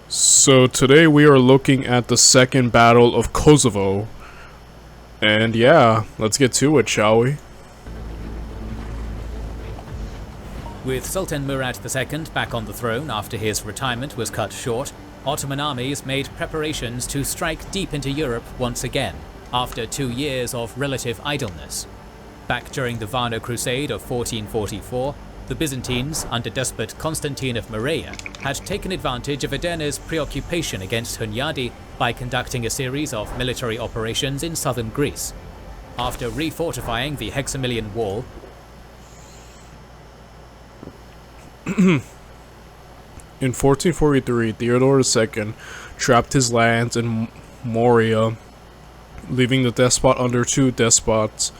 So today we are looking at the Second Battle of Kosovo. And yeah, let's get to it, shall we? With Sultan Murad II back on the throne after his retirement was cut short, Ottoman armies made preparations to strike deep into Europe once again, after 2 years of relative idleness. Back during the Varna crusade of 1444, the Byzantines, under despot Constantine of Morea, had taken advantage of Edirne's preoccupation against Hunyadi by conducting a series of military operations in southern Greece. After refortifying the Hexamilian Wall, In 1443, Theodore II trapped his lands in Morea, leaving the despot under two despots,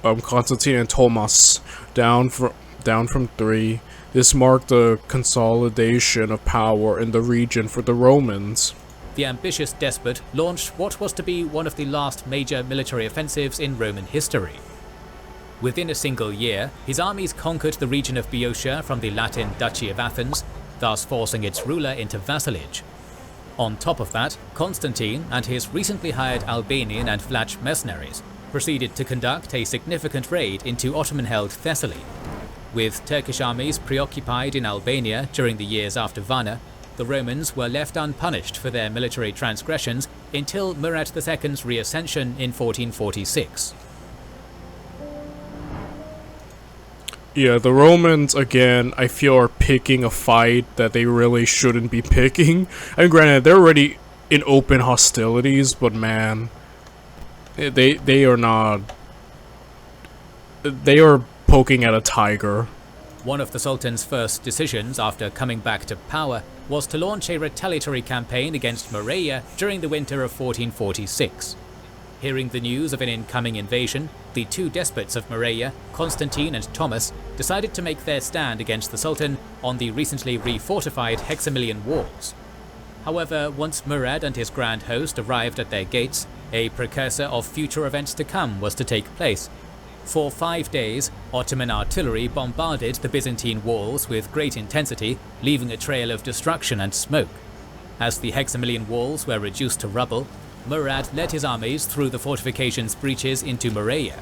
Constantine and Thomas, down from three. This marked a consolidation of power in the region for the Romans. the ambitious despot launched what was to be one of the last major military offensives in Roman history. Within a single year, his armies conquered the region of Boeotia from the Latin Duchy of Athens, thus forcing its ruler into vassalage. On top of that, Constantine and his recently hired Albanian and Vlach mercenaries proceeded to conduct a significant raid into Ottoman-held Thessaly. With Turkish armies preoccupied in Albania during the years after Varna, the Romans were left unpunished for their military transgressions until Murad II's reascension in 1446. Yeah, the Romans, again, I feel are picking a fight that they really shouldn't be picking. And granted, they're already in open hostilities, but man, they are not. They are poking at a tiger. One of the Sultan's first decisions after coming back to power was to launch a retaliatory campaign against Morea during the winter of 1446. Hearing the news of an incoming invasion, the two despots of Morea, Constantine and Thomas, decided to make their stand against the Sultan on the recently refortified Hexamilian walls. However, once Murad and his grand host arrived at their gates, a precursor of future events to come was to take place. For 5 days, Ottoman artillery bombarded the Byzantine walls with great intensity, leaving a trail of destruction and smoke. As the Hexamilian walls were reduced to rubble, Murad led his armies through the fortifications' breaches into Morea.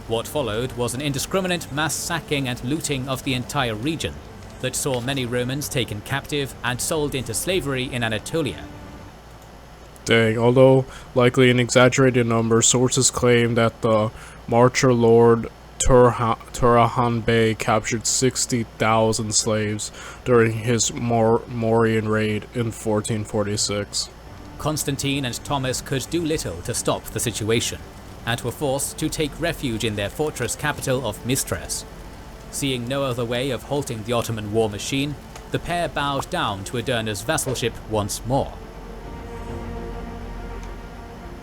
What followed was an indiscriminate mass sacking and looting of the entire region that saw many Romans taken captive and sold into slavery in Anatolia. Dang, although likely an exaggerated number, sources claim that the Marcher Lord Turahan Bey captured 60,000 slaves during his Morean raid in 1446. Constantine and Thomas could do little to stop the situation, and were forced to take refuge in their fortress capital of Mistres. Seeing no other way of halting the Ottoman war machine, the pair bowed down to Edirne's vassalship once more.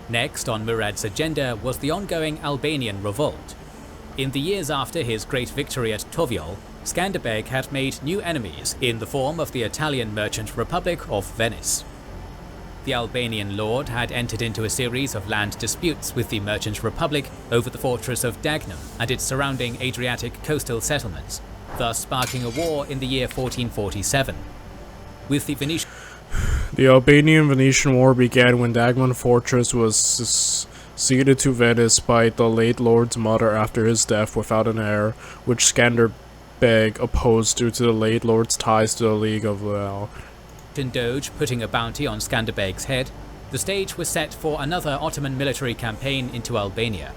Next on Murad's agenda was the ongoing Albanian revolt. In the years after his great victory at Tovyol, Skanderbeg had made new enemies in the form of the Italian merchant republic of Venice. The Albanian lord had entered into a series of land disputes with the merchant republic over the fortress of Dagnum and its surrounding Adriatic coastal settlements, thus sparking a war in the year 1447. With the Venetian The Albanian-Venetian War began when Dagnum Fortress was ceded to Venice by the late lord's mother after his death without an heir, which Skanderbeg opposed due to the late lord's ties to the League of Law. Doge putting a bounty on Skanderbeg's head, the stage was set for another Ottoman military campaign into Albania.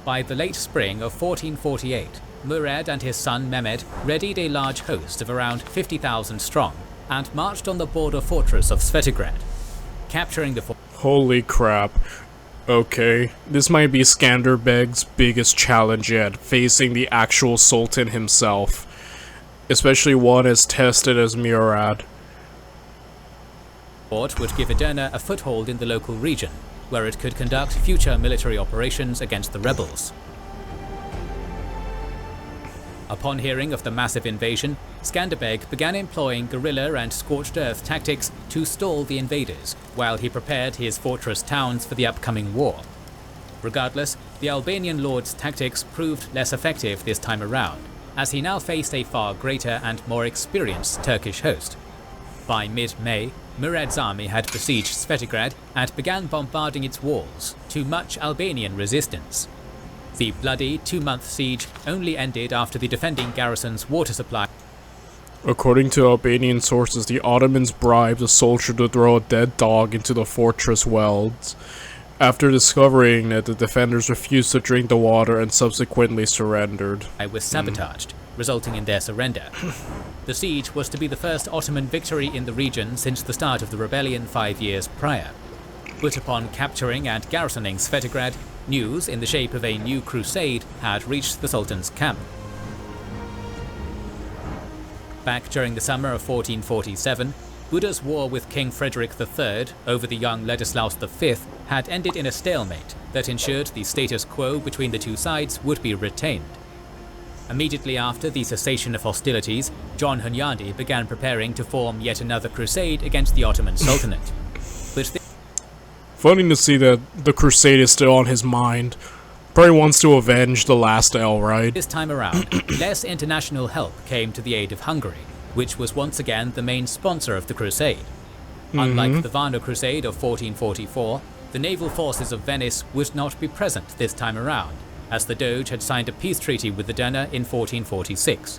By the late spring of 1448, Murad and his son Mehmed readied a large host of around 50,000 strong and marched on the border fortress of Svetigrad. Capturing the Holy crap. Okay, this might be Skanderbeg's biggest challenge yet, facing the actual Sultan himself. Especially one as tested as Murad. fort would give Edirne a foothold in the local region, where it could conduct future military operations against the rebels. Upon hearing of the massive invasion, Skanderbeg began employing guerrilla and scorched earth tactics to stall the invaders, while he prepared his fortress towns for the upcoming war. Regardless, the Albanian lord's tactics proved less effective this time around, as he now faced a far greater and more experienced Turkish host. By mid-May, Murad's army had besieged Svetigrad and began bombarding its walls, to much Albanian resistance. The bloody 2-month siege only ended after the defending garrison's water supply. According to Albanian sources, the Ottomans bribed a soldier to throw a dead dog into the fortress wells, after discovering that the defenders refused to drink the water and subsequently surrendered. Was sabotaged, resulting in their surrender. The siege was to be the first Ottoman victory in the region since the start of the rebellion 5 years prior. But upon capturing and garrisoning Svetigrad, news in the shape of a new crusade had reached the Sultan's camp. Back during the summer of 1447, Buda's war with King Frederick III over the young Ladislaus V had ended in a stalemate that ensured the status quo between the two sides would be retained. Immediately after the cessation of hostilities, John Hunyadi began preparing to form yet another crusade against the Ottoman Sultanate. But funny to see that the crusade is still on his mind. Probably wants to avenge the last L, right? This time around, less international help came to the aid of Hungary, which was once again the main sponsor of the crusade. Unlike the Varna Crusade of 1444, the naval forces of Venice would not be present this time around, as the Doge had signed a peace treaty with the Donner in 1446.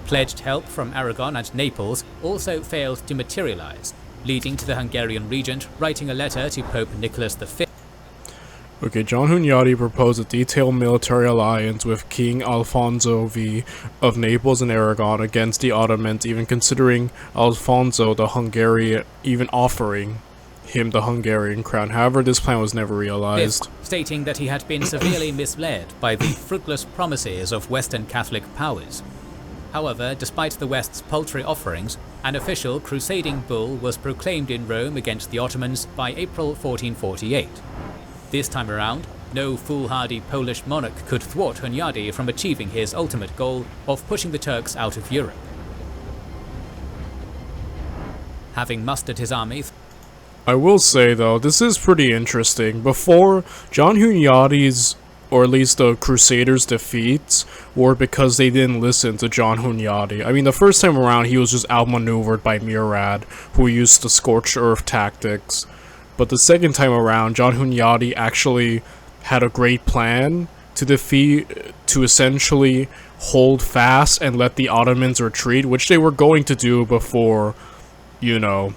Pledged help from Aragon and Naples also failed to materialize, leading to the Hungarian regent writing a letter to Pope Nicholas V. Okay, John Hunyadi proposed a detailed military alliance with King Alfonso V of Naples and Aragon against the Ottomans, even considering Alfonso the Hungarian, even offering him the Hungarian crown. However, this plan was never realized. Stating that he had been severely misled by the fruitless promises of Western Catholic powers. However, despite the West's paltry offerings, an official crusading bull was proclaimed in Rome against the Ottomans by April 1448. This time around, no foolhardy Polish monarch could thwart Hunyadi from achieving his ultimate goal of pushing the Turks out of Europe. Having mustered his army, I will say though, this is pretty interesting. Before, John Hunyadi's, or at least the Crusaders' defeats, were because they didn't listen to John Hunyadi. I mean, the first time around, he was just outmaneuvered by Murad, who used the scorched earth tactics. But the second time around, John Hunyadi actually had a great plan to essentially hold fast and let the Ottomans retreat, which they were going to do before, you know,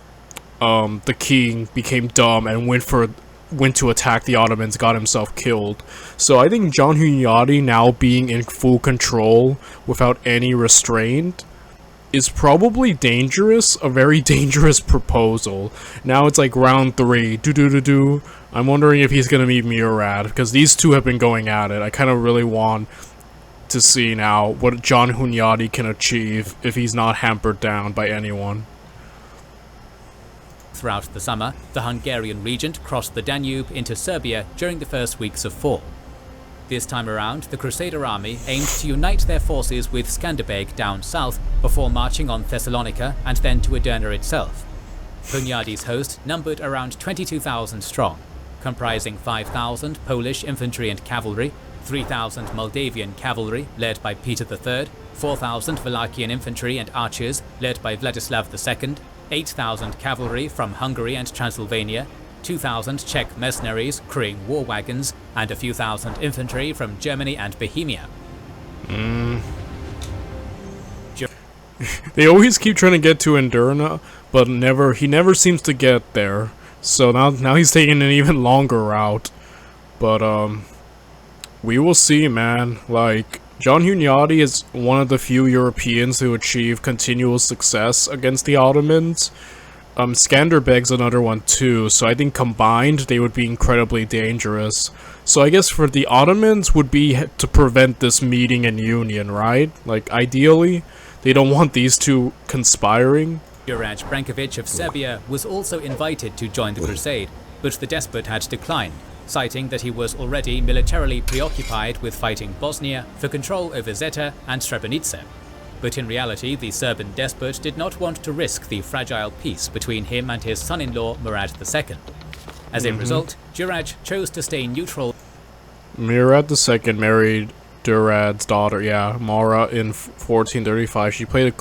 the king became dumb and went to attack the Ottomans, got himself killed. So I think John Hunyadi now being in full control without any restraint is probably dangerous, a very dangerous proposal. Now it's like round 3, I'm wondering if he's gonna meet Murad, because these two have been going at it. I kind of really want to see now what John Hunyadi can achieve if he's not hampered down by anyone. Throughout the summer, the Hungarian regent crossed the Danube into Serbia during the first weeks of fall. This time around, the Crusader army aimed to unite their forces with Skanderbeg down south before marching on Thessalonica and then to Edirne itself. Hunyadi's host numbered around 22,000 strong, comprising 5,000 Polish infantry and cavalry, 3,000 Moldavian cavalry led by Peter III, 4,000 Wallachian infantry and archers led by Vladislav II, 8,000 cavalry from Hungary and Transylvania, 2,000 Czech mercenaries crewing war wagons, and a few thousand infantry from Germany and Bohemia. They always keep trying to get to Edirne, but he never seems to get there. So now he's taking an even longer route. But we will see, man. Like, John Hunyadi is one of the few Europeans who achieve continual success against the Ottomans. Skanderbeg's another one too, so I think combined they would be incredibly dangerous. So I guess for the Ottomans would be to prevent this meeting and union, right? Like, ideally, they don't want these two conspiring. Juraj Brankovic of Serbia was also invited to join the crusade, but the despot had declined, citing that he was already militarily preoccupied with fighting Bosnia for control over Zeta and Srebrenica. But in reality, the Serbian despot did not want to risk the fragile peace between him and his son-in-law Murad II. As a result, Juraj chose to stay neutral. Murad II married Durad's daughter, Mara, in 1435. She played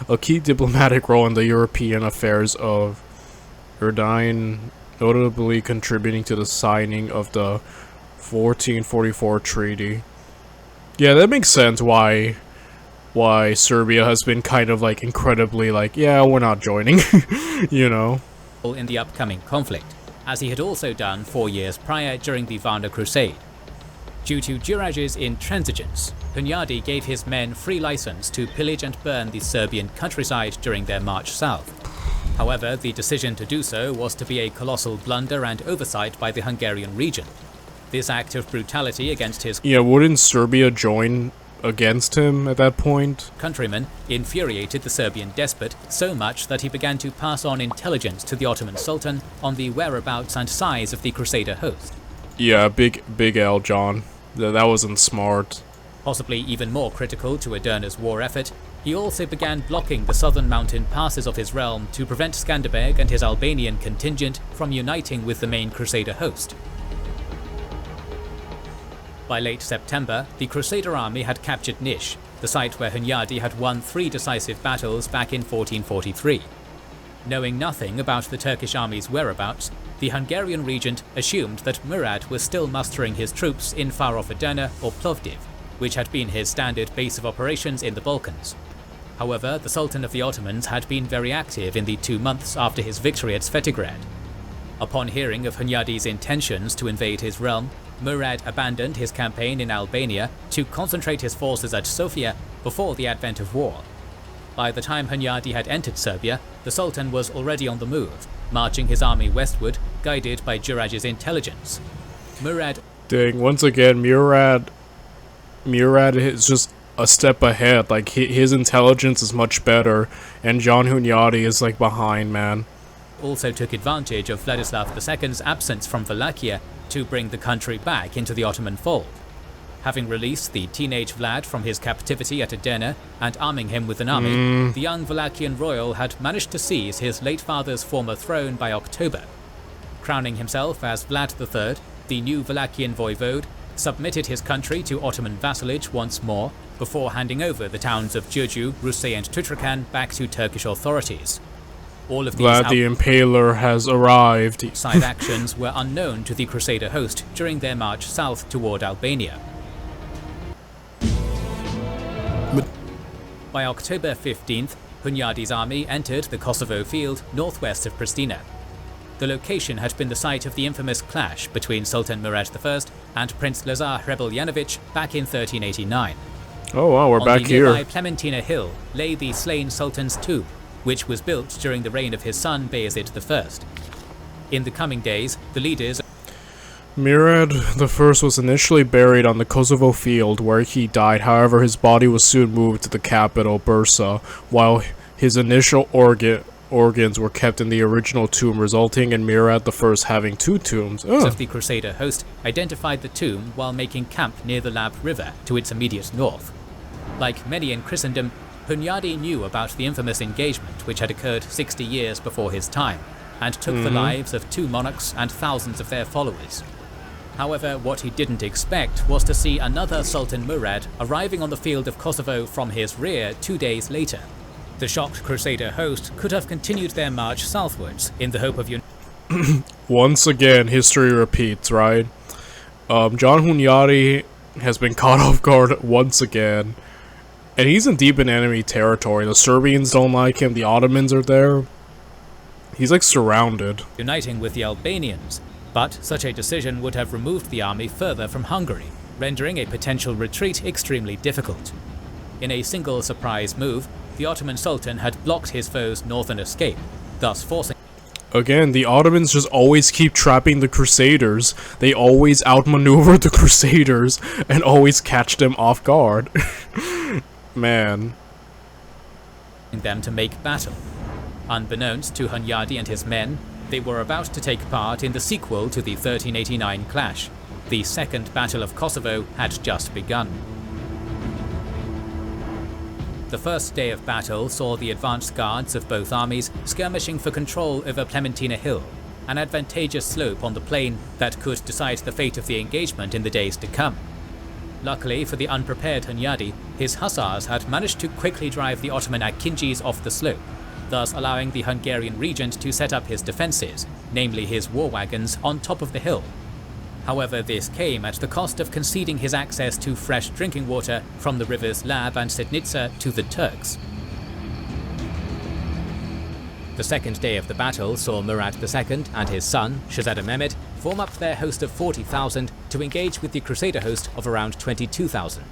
a key diplomatic role in the European affairs of Erdine, notably contributing to the signing of the 1444 treaty. Yeah, that makes sense why Serbia has been kind of like incredibly like, yeah, we're not joining, you know. In the upcoming conflict, as he had also done 4 years prior during the Varna Crusade. Due to Juraj's intransigence, Hunyadi gave his men free license to pillage and burn the Serbian countryside during their march south. However, the decision to do so was to be a colossal blunder and oversight by the Hungarian regent. This act of brutality against his wouldn't Serbia join against him at that point? Countrymen infuriated the Serbian despot so much that he began to pass on intelligence to the Ottoman Sultan on the whereabouts and size of the crusader host. Yeah, big L, John. That wasn't smart. Possibly even more critical to Edirne's war effort, he also began blocking the southern mountain passes of his realm to prevent Skanderbeg and his Albanian contingent from uniting with the main crusader host. By late September, the Crusader army had captured Niš, the site where Hunyadi had won 3 decisive battles back in 1443. Knowing nothing about the Turkish army's whereabouts, the Hungarian regent assumed that Murad was still mustering his troops in far-off Edirne or Plovdiv, which had been his standard base of operations in the Balkans. However, the Sultan of the Ottomans had been very active in the 2 months after his victory at Svetigrad. Upon hearing of Hunyadi's intentions to invade his realm, Murad abandoned his campaign in Albania to concentrate his forces at Sofia before the advent of war. By the time Hunyadi had entered Serbia, the Sultan was already on the move, marching his army westward, guided by Juraj's intelligence. Dang, once again, Murad is just a step ahead. Like, his intelligence is much better, and John Hunyadi is like behind, man. Also took advantage of Vladislav II's absence from Wallachia to bring the country back into the Ottoman fold. Having released the teenage Vlad from his captivity at Edirne and arming him with an army, the young Wallachian royal had managed to seize his late father's former throne by October. Crowning himself as Vlad III, the new Wallachian voivode submitted his country to Ottoman vassalage once more, before handing over the towns of Gurju, Rusay and Tutrakan back to Turkish authorities. All of these Vlad the Impaler has arrived. Side actions were unknown to the Crusader host during their march south toward Albania. By October 15th, Hunyadi's army entered the Kosovo field northwest of Pristina. The location had been the site of the infamous clash between Sultan Murad I and Prince Lazar Hrebeljanović back in 1389. Oh wow, we're back here. On the nearby Plementina Hill lay the slain Sultan's tomb, which was built during the reign of his son Bayezid I. In the coming days, the leaders Murad I was initially buried on the Kosovo field where he died. However, his body was soon moved to the capital, Bursa, while his initial organs were kept in the original tomb, resulting in Murad I having 2 tombs. of the Crusader host identified the tomb while making camp near the Lab River to its immediate north. Like many in Christendom, Hunyadi knew about the infamous engagement which had occurred 60 years before his time, and took the lives of 2 monarchs and thousands of their followers. However, what he didn't expect was to see another Sultan Murad arriving on the field of Kosovo from his rear 2 days later. The shocked Crusader host could have continued their march southwards in the hope of Once again, history repeats, right? John Hunyadi has been caught off guard once again. And he's in deep in enemy territory. The Serbians don't like him, the Ottomans are there. He's like surrounded. uniting with the Albanians, but such a decision would have removed the army further from Hungary, rendering a potential retreat extremely difficult. In a single surprise move, the Ottoman Sultan had blocked his foe's northern escape, thus forcing... Again, the Ottomans just always keep trapping the Crusaders. They always outmaneuver the Crusaders and always catch them off guard. Man. them to make battle. Unbeknownst to Hunyadi and his men, they were about to take part in the sequel to the 1389 clash. The Second Battle of Kosovo had just begun. The first day of battle saw the advanced guards of both armies skirmishing for control over Plementina Hill, an advantageous slope on the plain that could decide the fate of the engagement in the days to come. Luckily for the unprepared Hunyadi, his hussars had managed to quickly drive the Ottoman Akinjis off the slope, thus allowing the Hungarian regent to set up his defences, namely his war wagons, on top of the hill. However, this came at the cost of conceding his access to fresh drinking water from the rivers Lab and Sednitsa to the Turks. The second day of the battle saw Murad II and his son, Shahzada Mehmed, form up their host of 40,000 to engage with the Crusader host of around 22,000.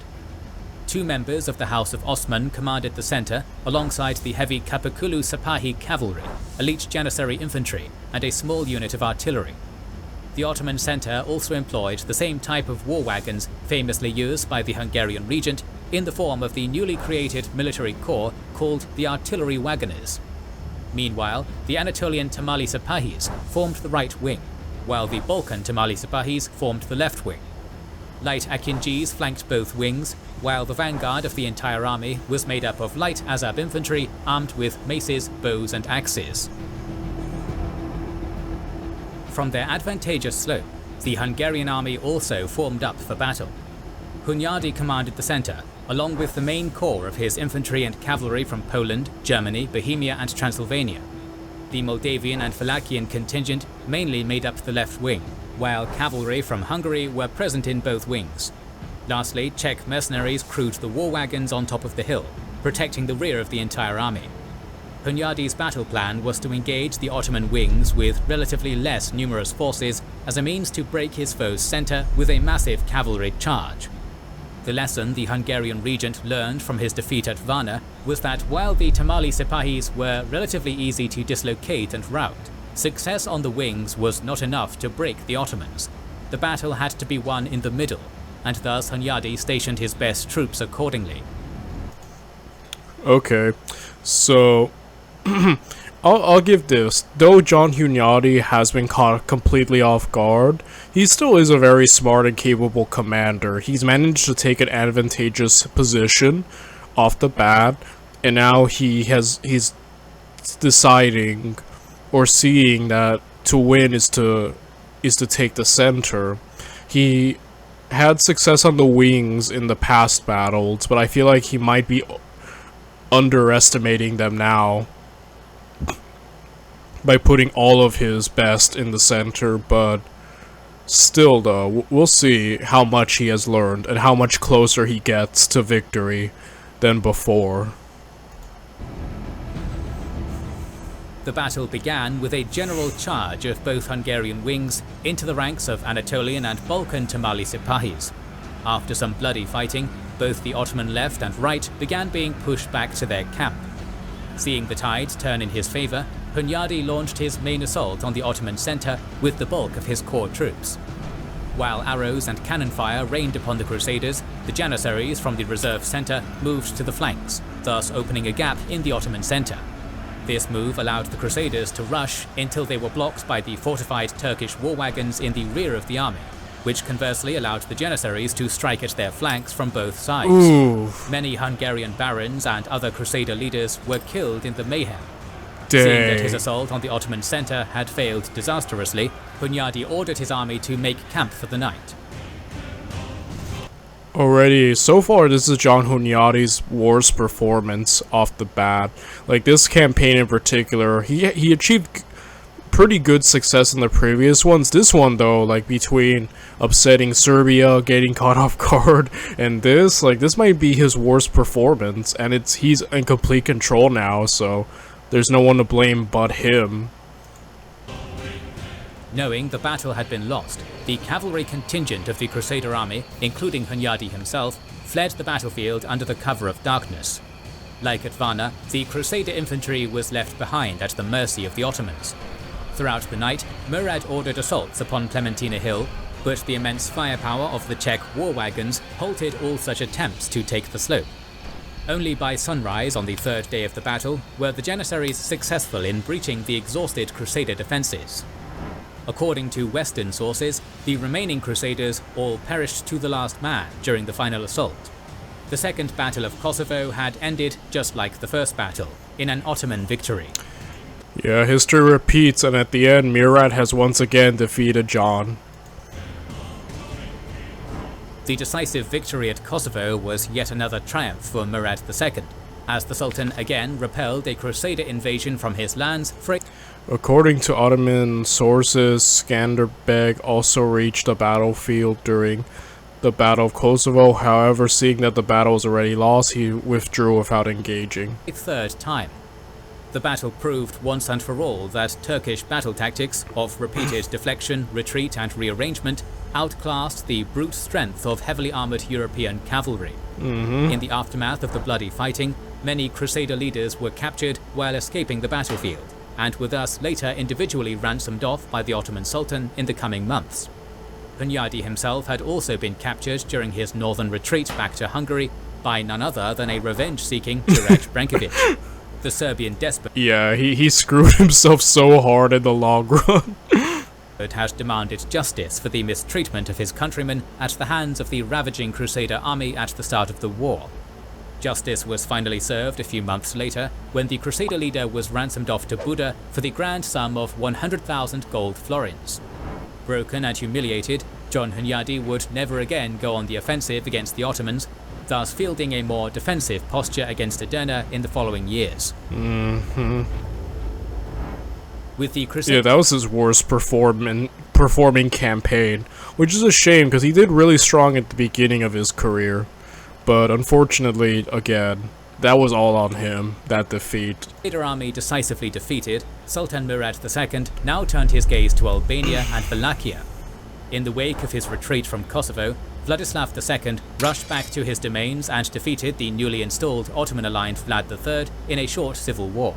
Two members of the House of Osman commanded the centre, alongside the heavy Kapakulu Sipahi cavalry, elite Janissary infantry, and a small unit of artillery. The Ottoman centre also employed the same type of war wagons famously used by the Hungarian regent in the form of the newly created military corps called the artillery wagoners. Meanwhile, the Anatolian Tamali Sipahis formed the right wing, while the Balkan Tamali Sipahis formed the left wing. Light Akinjis flanked both wings, while the vanguard of the entire army was made up of light Azab infantry armed with maces, bows and axes. From their advantageous slope, the Hungarian army also formed up for battle. Hunyadi commanded the centre, along with the main corps of his infantry and cavalry from Poland, Germany, Bohemia and Transylvania. The Moldavian and Wallachian contingent mainly made up the left wing, while cavalry from Hungary were present in both wings. Lastly, Czech mercenaries crewed the war wagons on top of the hill, protecting the rear of the entire army. Hunyadi's battle plan was to engage the Ottoman wings with relatively less numerous forces as a means to break his foe's centre with a massive cavalry charge. The lesson the Hungarian regent learned from his defeat at Varna was that while the Tamali Sipahis were relatively easy to dislocate and rout, success on the wings was not enough to break the Ottomans. The battle had to be won in the middle, and thus Hunyadi stationed his best troops accordingly. Okay, so I'll give this. Though John Hunyadi has been caught completely off guard, he still is a very smart and capable commander. He's managed to take an advantageous position off the bat, and now he's deciding or seeing that to win is to take the center. He had success on the wings in the past battles, but I feel like he might be underestimating them now by putting all of his best in the center. But still though, we'll see how much he has learned and how much closer he gets to victory than before. The battle began with a general charge of both Hungarian wings into the ranks of Anatolian and Balkan Tamali Sipahis. After some bloody fighting, both the Ottoman left and right began being pushed back to their camp. Seeing the tide turn in his favour, Hunyadi launched his main assault on the Ottoman centre with the bulk of his core troops. While arrows and cannon fire rained upon the Crusaders, the Janissaries from the reserve centre moved to the flanks, thus opening a gap in the Ottoman centre. This move allowed the Crusaders to rush until they were blocked by the fortified Turkish war wagons in the rear of the army, which conversely allowed the Janissaries to strike at their flanks from both sides. Ooh. Many Hungarian barons and other Crusader leaders were killed in the mayhem. Dang. Seeing that his assault on the Ottoman centre had failed disastrously, Hunyadi ordered his army to make camp for the night. Already, so far this is John Hunyadi's worst performance off the bat. Like, this campaign in particular, he achieved pretty good success in the previous ones. This one though, like, between upsetting Serbia, getting caught off guard, and this might be his worst performance, and he's in complete control now, so there's no one to blame but him. Knowing the battle had been lost, the cavalry contingent of the Crusader army, including Hunyadi himself, fled the battlefield under the cover of darkness. Like at Varna, the Crusader infantry was left behind at the mercy of the Ottomans. Throughout the night, Murad ordered assaults upon Clementina Hill, but the immense firepower of the Czech war wagons halted all such attempts to take the slope. Only by sunrise on the third day of the battle were the Janissaries successful in breaching the exhausted Crusader defences. According to Western sources, the remaining Crusaders all perished to the last man during the final assault. The Second Battle of Kosovo had ended just like the first battle, in an Ottoman victory. Yeah, history repeats, and at the end, Murad has once again defeated John. The decisive victory at Kosovo was yet another triumph for Murad II, as the Sultan again repelled a crusader invasion from his lands for According to Ottoman sources, Skanderbeg also reached the battlefield during the Battle of Kosovo. However, seeing that the battle was already lost, he withdrew without engaging. a third time. The battle proved once and for all that Turkish battle tactics of repeated deflection, retreat and rearrangement outclassed the brute strength of heavily armoured European cavalry. In the aftermath of the bloody fighting, many crusader leaders were captured while escaping the battlefield, and were thus later individually ransomed off by the Ottoman Sultan in the coming months. Hunyadi himself had also been captured during his northern retreat back to Hungary by none other than a revenge-seeking Juraj Branković, the Serbian despot. Yeah, he screwed himself so hard in the long run. Has demanded justice for the mistreatment of his countrymen at the hands of the ravaging Crusader army at the start of the war. Justice was finally served a few months later when the Crusader leader was ransomed off to Buda for the grand sum of 100,000 gold florins. Broken and humiliated, John Hunyadi would never again go on the offensive against the Ottomans, thus fielding a more defensive posture against Edirne in the following years. With the Yeah, that was his worst performing campaign, which is a shame because he did really strong at the beginning of his career. But unfortunately, again, that was all on him, that defeat. Crusader army decisively defeated, Sultan Murad II now turned his gaze to Albania and Wallachia. In the wake of his retreat from Kosovo, Vladislav II rushed back to his domains and defeated the newly installed Ottoman-aligned Vlad III in a short civil war.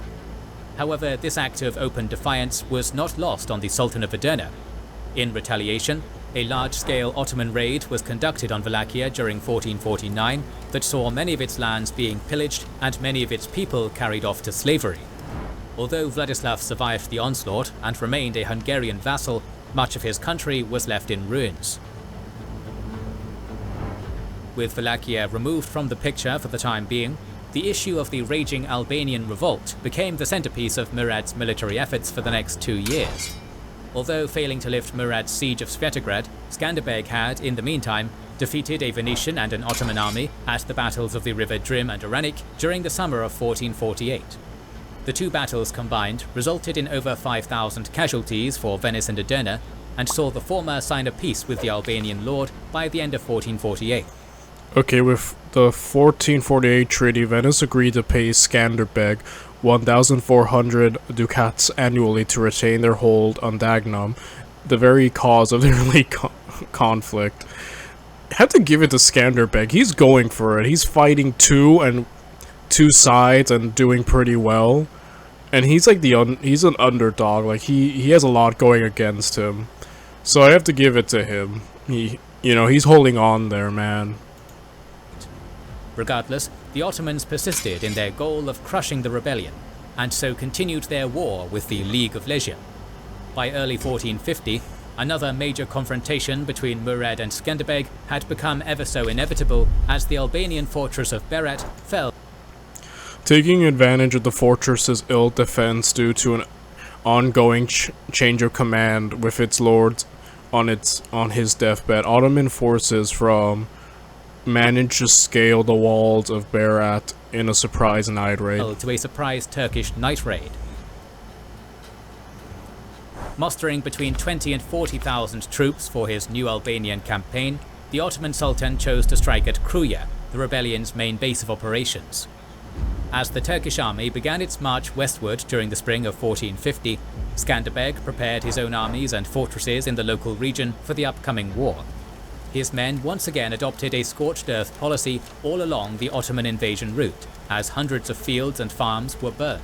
However, this act of open defiance was not lost on the Sultan of Edirne. In retaliation, a large-scale Ottoman raid was conducted on Wallachia during 1449 that saw many of its lands being pillaged and many of its people carried off to slavery. Although Vladislav survived the onslaught and remained a Hungarian vassal, much of his country was left in ruins. With Wallachia removed from the picture for the time being, the issue of the raging Albanian revolt became the centerpiece of Murad's military efforts for the next 2 years. Although failing to lift Murad's siege of Svetograd, Skanderbeg had, in the meantime, defeated a Venetian and an Ottoman army at the battles of the river Drim and Oranik during the summer of 1448. The two battles combined resulted in over 5,000 casualties for Venice and Edirne, and saw the former sign a peace with the Albanian lord by the end of 1448. Okay, with the 1448 treaty, Venice agreed to pay Skanderbeg 1,400 ducats annually to retain their hold on Dagenham, the very cause of their late conflict. I have to give it to Skanderbeg. He's going for it. He's fighting two sides and doing pretty well. And he's like he's an underdog. Like he has a lot going against him. So I have to give it to him. He's holding on there, man. Regardless, the Ottomans persisted in their goal of crushing the rebellion, and so continued their war with the League of Legia. By early 1450, another major confrontation between Murad and Skanderbeg had become ever so inevitable as the Albanian fortress of Berat fell. Taking advantage of the fortress's ill defense due to an ongoing change of command with its lords on his deathbed, Ottoman forces managed to scale the walls of Berat in a surprise night raid. To a surprise Turkish night raid. Mustering between 20 and 40,000 troops for his new Albanian campaign, the Ottoman Sultan chose to strike at Kruya, the rebellion's main base of operations. As the Turkish army began its march westward during the spring of 1450, Skanderbeg prepared his own armies and fortresses in the local region for the upcoming war. His men once again adopted a scorched earth policy all along the Ottoman invasion route, as hundreds of fields and farms were burned.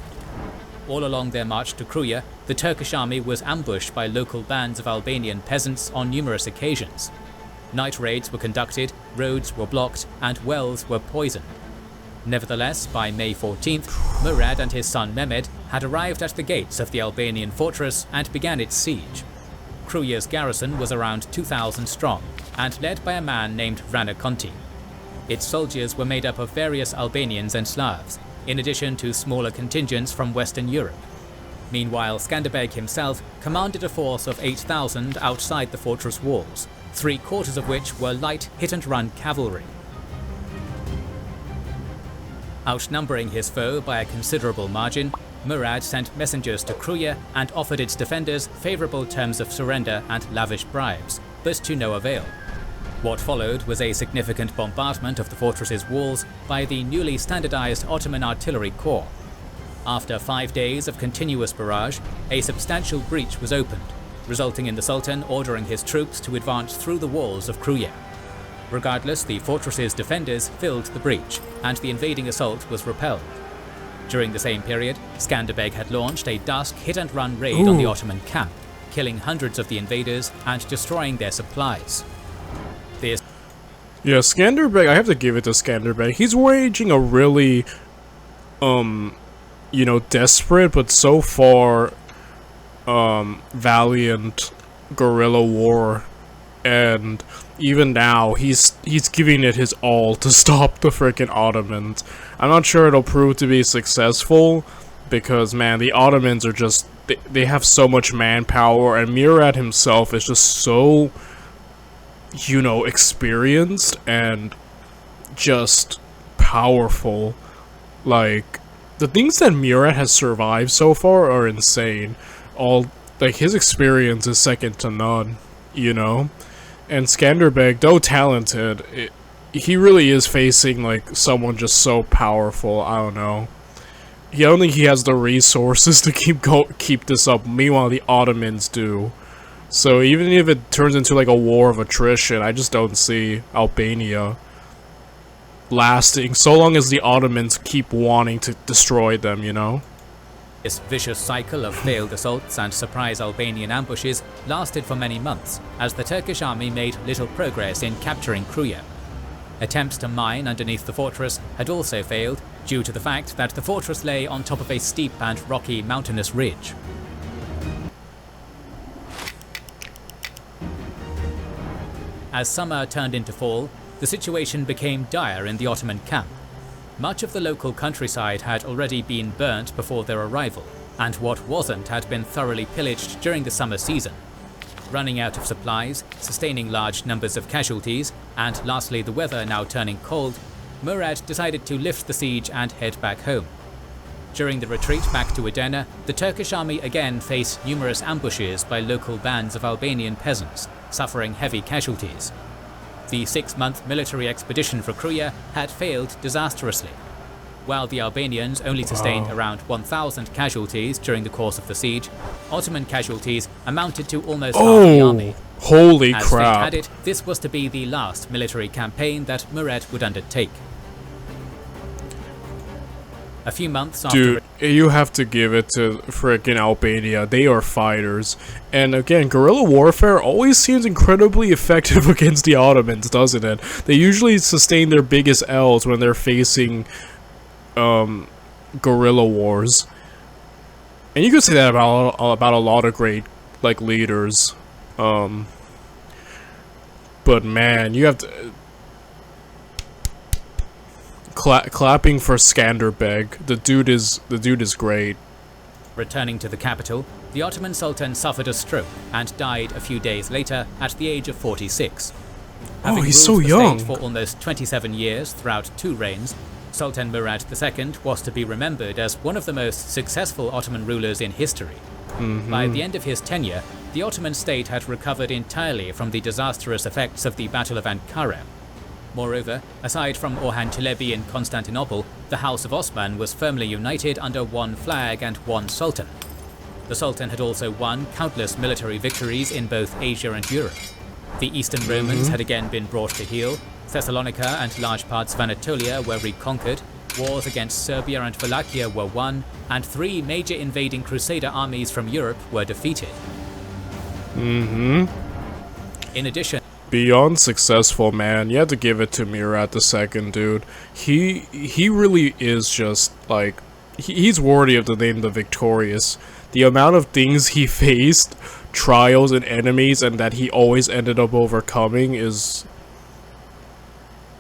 All along their march to Kruya, the Turkish army was ambushed by local bands of Albanian peasants on numerous occasions. Night raids were conducted, roads were blocked, and wells were poisoned. Nevertheless, by May 14th, Murad and his son Mehmed had arrived at the gates of the Albanian fortress and began its siege. Kruya's garrison was around 2,000 strong, and led by a man named Vrana Conti. Its soldiers were made up of various Albanians and Slavs, in addition to smaller contingents from Western Europe. Meanwhile, Skanderbeg himself commanded a force of 8,000 outside the fortress walls, 3/4 of which were light hit-and-run cavalry. Outnumbering his foe by a considerable margin, Murad sent messengers to Kruya and offered its defenders favourable terms of surrender and lavish bribes, but to no avail. What followed was a significant bombardment of the fortress's walls by the newly standardised Ottoman artillery corps. After 5 days of continuous barrage, a substantial breach was opened, resulting in the Sultan ordering his troops to advance through the walls of Kruya. Regardless, the fortress's defenders filled the breach, and the invading assault was repelled. During the same period, Skanderbeg had launched a dusk hit-and-run raid on the Ottoman camp, killing hundreds of the invaders and destroying their supplies. Yeah, Skanderbeg, I have to give it to Skanderbeg. He's waging a really, desperate but so far, valiant guerrilla war. And even now, he's giving it his all to stop the frickin' Ottomans. I'm not sure it'll prove to be successful, because, man, the Ottomans are just, they have so much manpower, and Murad himself is just so, experienced and just powerful. Like, the things that Murad has survived so far are insane. His experience is second to none, And Skanderbeg, though talented, he really is facing, someone just so powerful. I don't know. I don't think he has the resources to keep this up. Meanwhile, the Ottomans do. So even if it turns into, a war of attrition, I just don't see Albania lasting so long as the Ottomans keep wanting to destroy them, This vicious cycle of failed assaults and surprise Albanian ambushes lasted for many months, as the Turkish army made little progress in capturing Kruya. Attempts to mine underneath the fortress had also failed, due to the fact that the fortress lay on top of a steep and rocky mountainous ridge. As summer turned into fall, the situation became dire in the Ottoman camp. Much of the local countryside had already been burnt before their arrival, and what wasn't had been thoroughly pillaged during the summer season. Running out of supplies, sustaining large numbers of casualties, and lastly the weather now turning cold, Murad decided to lift the siege and head back home. During the retreat back to Edirne, the Turkish army again faced numerous ambushes by local bands of Albanian peasants, suffering heavy casualties. The 6-month military expedition for Kruya had failed disastrously. While the Albanians only sustained around 1,000 casualties during the course of the siege, Ottoman casualties amounted to almost half the army. Holy As crap. fate had it, this was to be the last military campaign that Murad would undertake. A few months after... Dude, you have to give it to frickin' Albania. They are fighters. And again, guerrilla warfare always seems incredibly effective against the Ottomans, doesn't it? They usually sustain their biggest L's when they're facing guerrilla wars. And you could say that about a lot of great leaders. But man, you have to... clapping for Skanderbeg. The dude is great. Returning to the capital, the Ottoman Sultan suffered a stroke and died a few days later at the age of 46. Having he's ruled so the young. state for almost 27 years throughout 2 reigns, Sultan Murad II was to be remembered as one of the most successful Ottoman rulers in history. By the end of his tenure, the Ottoman state had recovered entirely from the disastrous effects of the Battle of Ankara. Moreover, aside from Orhan Çelebi in Constantinople, the House of Osman was firmly united under one flag and one sultan. The sultan had also won countless military victories in both Asia and Europe. The Eastern Romans had again been brought to heel, Thessalonica and large parts of Anatolia were reconquered, wars against Serbia and Wallachia were won, and 3 major invading crusader armies from Europe were defeated. In addition, Beyond successful, man. You have to give it to Murad II, dude. He really is just, he's worthy of the name the Victorious. The amount of things he faced, trials and enemies, and that he always ended up overcoming is...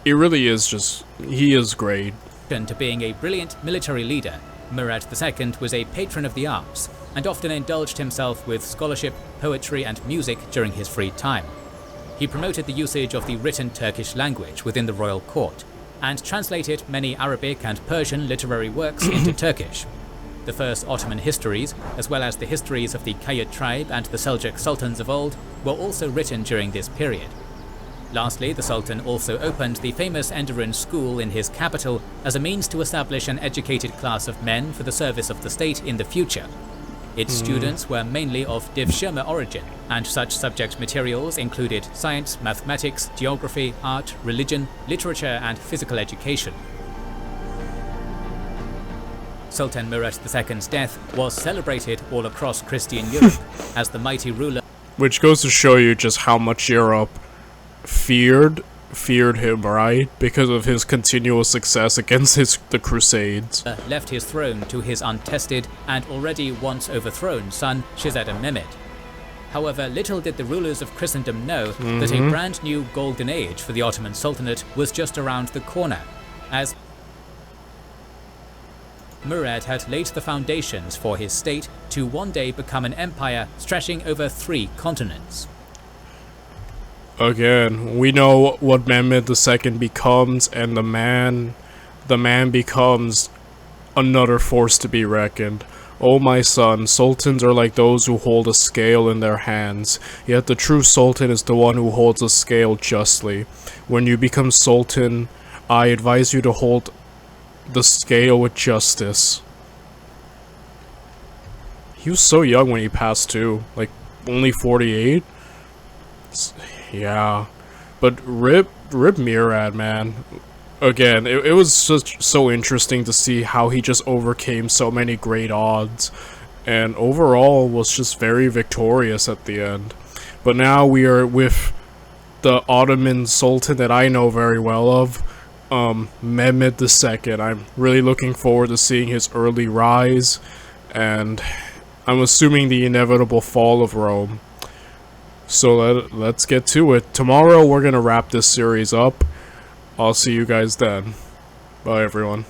It really is just... He is great. to being a brilliant military leader, Murad II was a patron of the arts, and often indulged himself with scholarship, poetry and music during his free time. He promoted the usage of the written Turkish language within the royal court, and translated many Arabic and Persian literary works into Turkish. The first Ottoman histories, as well as the histories of the Kayet tribe and the Seljuk sultans of old, were also written during this period. Lastly, the Sultan also opened the famous Enderun school in his capital as a means to establish an educated class of men for the service of the state in the future. Its students were mainly of Divshirme origin, and such subject materials included science, mathematics, geography, art, religion, literature and physical education. Sultan Murad II's death was celebrated all across Christian Europe as the mighty ruler, which goes to show you just how much Europe feared him, right? Because of his continual success against the Crusades. Left his throne to his untested and already once overthrown son Shahzada Mehmed. However, little did the rulers of Christendom know that a brand new golden age for the Ottoman Sultanate was just around the corner, as Murad had laid the foundations for his state to one day become an empire stretching over 3 continents. Again, we know what Mehmed II becomes, and the man becomes another force to be reckoned. Oh my son, sultans are like those who hold a scale in their hands, yet the true sultan is the one who holds a scale justly. When you become sultan, I advise you to hold the scale with justice. He was so young when he passed too, like only 48? Yeah, but rip Murad, man. Again, it was just so interesting to see how he just overcame so many great odds, and overall was just very victorious at the end. But now we are with the Ottoman Sultan that I know very well of, Mehmed II. I'm really looking forward to seeing his early rise, and I'm assuming the inevitable fall of Rome. So let's get to it. Tomorrow we're gonna wrap this series up. I'll see you guys then. Bye everyone.